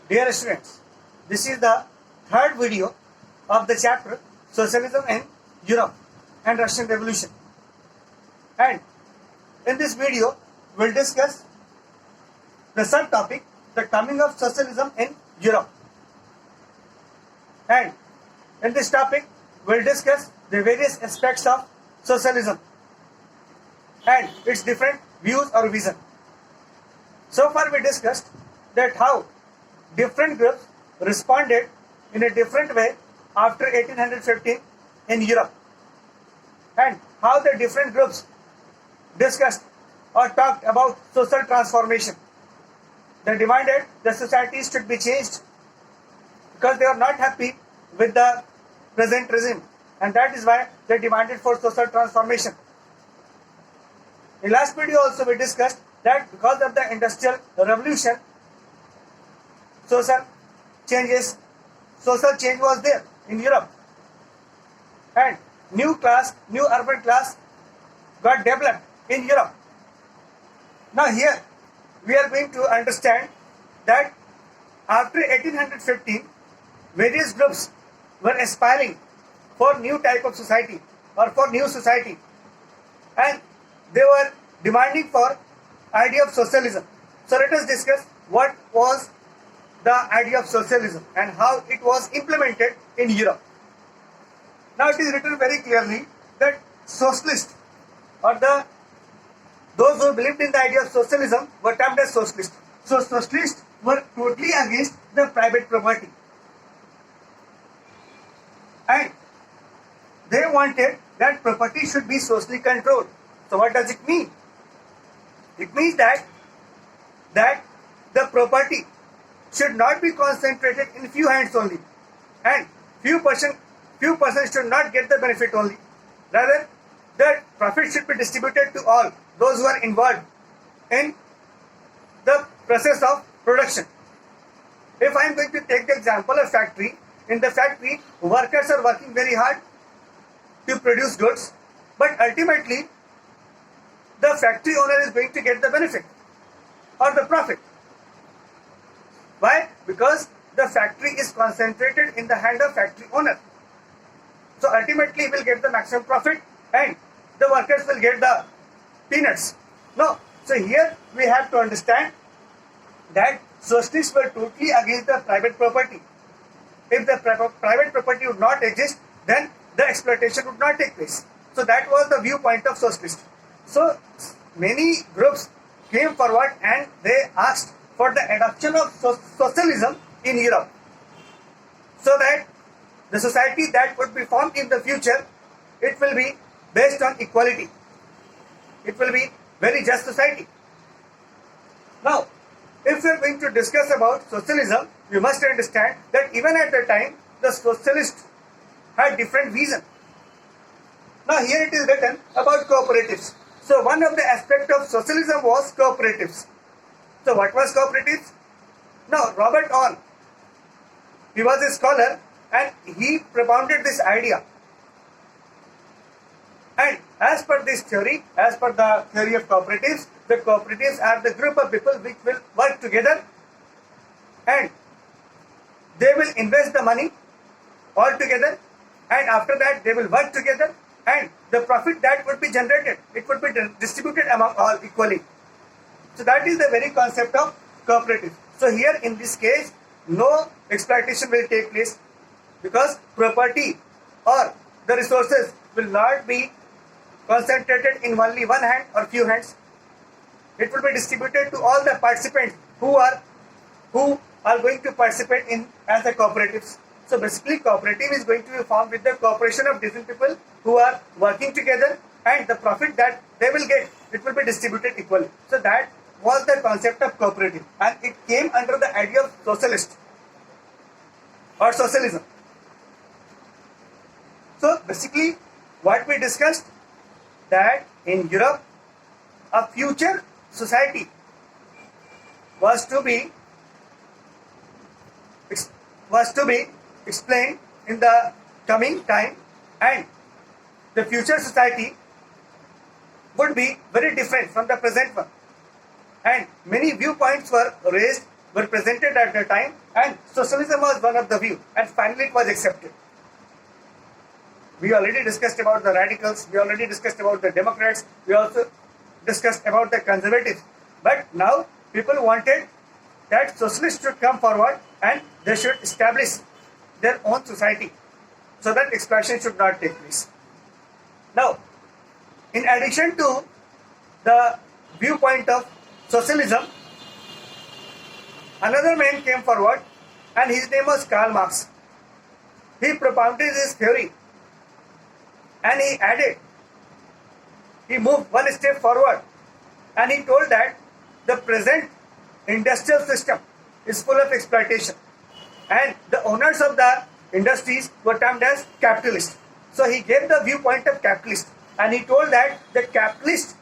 Dear students, this is the third video of the chapter Socialism in Europe and Russian Revolution. And in this video, we'll discuss the subtopic, the coming of socialism in Europe. And in this topic, we'll discuss the various aspects of socialism and its different views or vision. So far we discussed that how different groups responded in a different way after 1815 in Europe, and how the different groups discussed or talked about social transformation. They demanded the societies should be changed because they are not happy with the present regime, and that is why they demanded for social transformation. In last video also we discussed that because of the industrial revolution, social change was there in Europe, and new urban class got developed in Europe. Now here we are going to understand that after 1815, various groups were aspiring for new type of society or for new society, and they were demanding for idea of socialism. So let us discuss what was the idea of socialism and how it was implemented in Europe. Now it is written very clearly that socialists or those who believed in the idea of socialism were termed as socialists. So socialists were totally against the private property, and they wanted that property should be socially controlled. So what does it mean? It means that the property should not be concentrated in few hands only, and few persons should not get the benefit only. Rather, the profit should be distributed to all those who are involved in the process of production. If I am going to take the example of factory, in the factory workers are working very hard to produce goods, but ultimately the factory owner is going to get the benefit or the profit. Why? Because the factory is concentrated in the hand of factory owner. So ultimately he will get the maximum profit and the workers will get the peanuts. No. So here we have to understand that socialists were totally against the private property. If the private property would not exist, then the exploitation would not take place. So that was the viewpoint of socialists. So many groups came forward and they asked for the adoption of socialism in Europe, so that the society that would be formed in the future, it will be based on equality. It will be very just society. Now, if we are going to discuss about socialism, we must understand that even at the time, the socialists had different vision. Now here it is written about cooperatives. So one of the aspects of socialism was cooperatives. So what was cooperatives? Now Robert Owen, he was a scholar and he propounded this idea. And as per this theory, as per the theory of cooperatives, the cooperatives are the group of people which will work together and they will invest the money all together, and after that they will work together, and the profit that would be generated, it would be distributed among all equally. So that is the very concept of cooperative. So here in this case, no exploitation will take place because property or the resources will not be concentrated in only one hand or few hands. It will be distributed to all the participants who are going to participate in as a cooperatives. So basically cooperative is going to be formed with the cooperation of different people who are working together, and the profit that they will get, it will be distributed equally. So that was the concept of cooperative, and it came under the idea of socialist or socialism. So basically what we discussed, that in Europe a future society was to be explained in the coming time, and the future society would be very different from the present one. And many viewpoints were raised were presented at the time, and socialism was one of the view, and finally it was accepted. We already discussed about the radicals, we already discussed about the Democrats, we also discussed about the conservatives. But now people wanted that socialists should come forward and they should establish their own society so that exploitation should not take place. Now, in addition to the viewpoint of socialism, another man came forward and his name was Karl Marx. He propounded his theory and he moved one step forward and he told that the present industrial system is full of exploitation and the owners of the industries were termed as capitalists. So he gave the viewpoint of capitalists and he told that the capitalists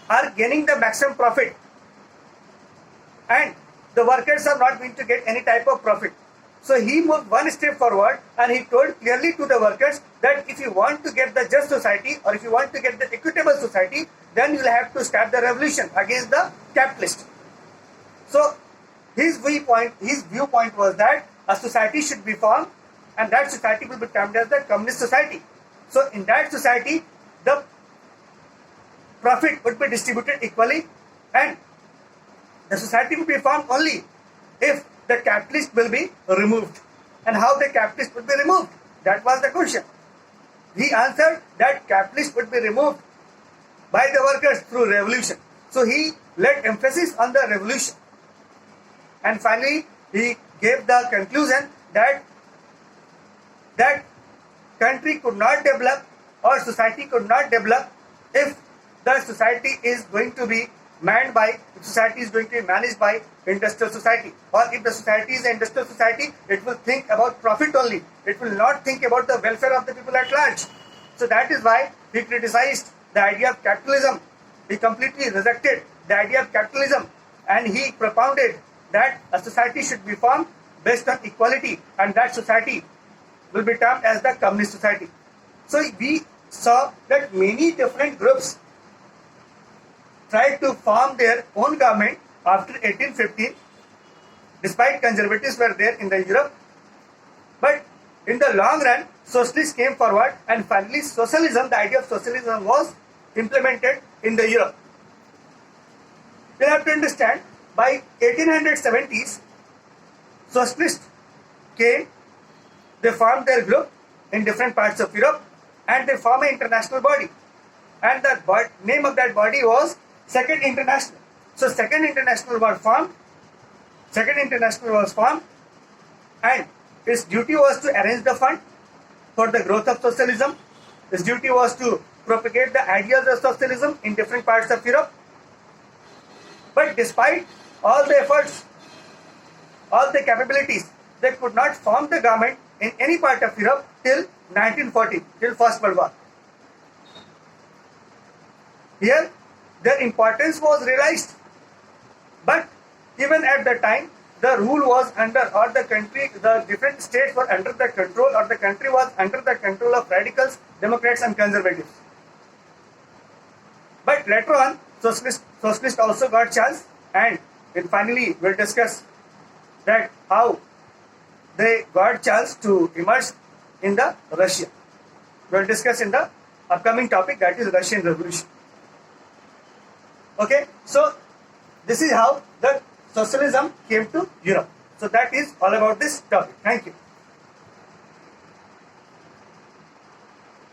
are gaining the maximum profit and the workers are not going to get any type of profit. So he moved one step forward and he told clearly to the workers that if you want to get the just society or if you want to get the equitable society, then you will have to start the revolution against the capitalist. So his viewpoint was that a society should be formed and that society will be termed as the communist society. So in that society, the profit would be distributed equally and the society will be formed only if the capitalist will be removed. And how the capitalist would be removed? That was the question. He answered that capitalist would be removed by the workers through revolution. So he laid emphasis on the revolution. And finally, he gave the conclusion that country could not develop or society could not develop if the society is going to be managed by industrial society, or if the society is an industrial society, it will think about profit only. It will not think about the welfare of the people at large. So that is why he criticized the idea of capitalism. He completely rejected the idea of capitalism and he propounded that a society should be formed based on equality and that society will be termed as the communist society. So we saw that many different groups tried to form their own government after 1815, despite conservatives were there in the Europe. But in the long run, socialists came forward and finally socialism, the idea of socialism was implemented in the Europe. You have to understand, by 1870s, socialists came, they formed their group in different parts of Europe and they formed an international body. And the name of that body was Second International. So Second International was formed and its duty was to arrange the fund for the growth of socialism. Its duty was to propagate the ideas of socialism in different parts of Europe. But despite all the efforts, all the capabilities, they could not form the government in any part of Europe till 1940, till First World War. Here, their importance was realized. But even at the time, the rule was under, or the country, the different states were under the control, or the country was under the control of radicals, Democrats and conservatives. But later on, socialists also got chance, and finally we'll discuss that how they got chance to emerge in the Russia. We'll discuss in the upcoming topic, that is Russian Revolution. Okay, so this is how the socialism came to Europe. So that is all about this topic. Thank you.